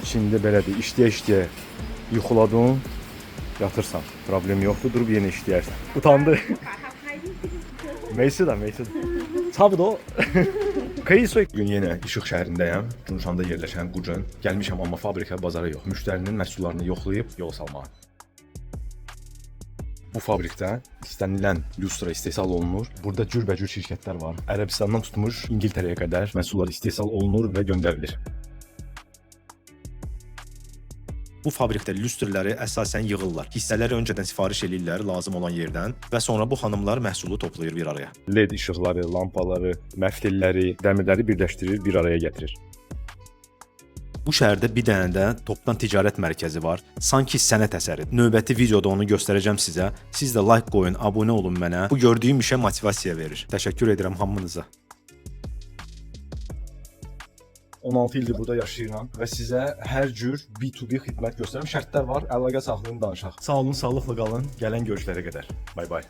Şimdi belədir, işləyə-işləyə yuxuladın, yatırsan. Problem yoxdur, durub yenə işləyərsən. Utandı. 没事的，没事的，差不多。可以睡。Bugün yenə İşıq şəhərindəyəm. Cunşanda yerləşən Qucun. Gəlmişəm amma fabrikə, bazara yox. Müştərinin məhsullarını yoxlayıb yola salmağa. Bu fabrikdə istənilən lustra istehsal olunur. Burada cürbəcür şirkətlər var. Ərəbistandan tutmuş İngiltərəyə qədər məhsullar istehsal olunur və göndərilir. Bu fabrikdə lüstrləri əsasən yığırlar. Hissələri öncədən sifariş edirlər lazım olan yerdən və sonra bu xanımlar məhsulu toplayır bir araya. LED işıqları, lampaları, məftilləri, dəmirləri birləşdirir, bir araya gətirir. Bu şəhərdə bir dənə də topdan ticarət mərkəzi var. Sanki sənət əsəri. Növbəti videoda onu göstərəcəm sizə. Siz də like qoyun, abunə olun mənə. Bu gördüyüm işə motivasiya verir. Təşəkkür edirəm hamınıza. 16 ildir burada yaşayıram və sizə hər cür B2B xidmət göstərirəm. Şərtlər var, əlaqə saxlayın, danışaq. Sağ olun, sağlıqla qalın. Gələn görüşlərə qədər. Bay bay.